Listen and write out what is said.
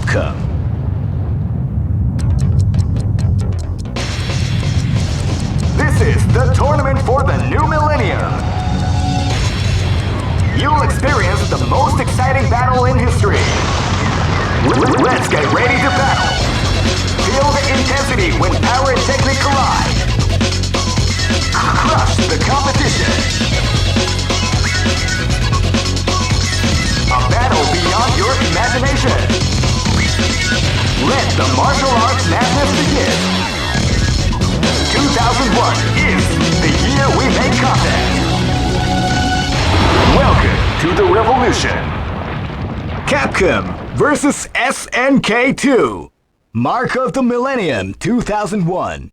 Capcom. This is the tournament for the new millennium. You'll experience the most exciting battle in history. Let's get ready to battle. Feel the intensity when power and technique collide. Crush the competition. A battle beyond your imagination. Let the martial arts madness begin. 2001 is the year we make contact. Welcome to the revolution. Capcom Vs Snk 2. Mark of the Millennium 2001.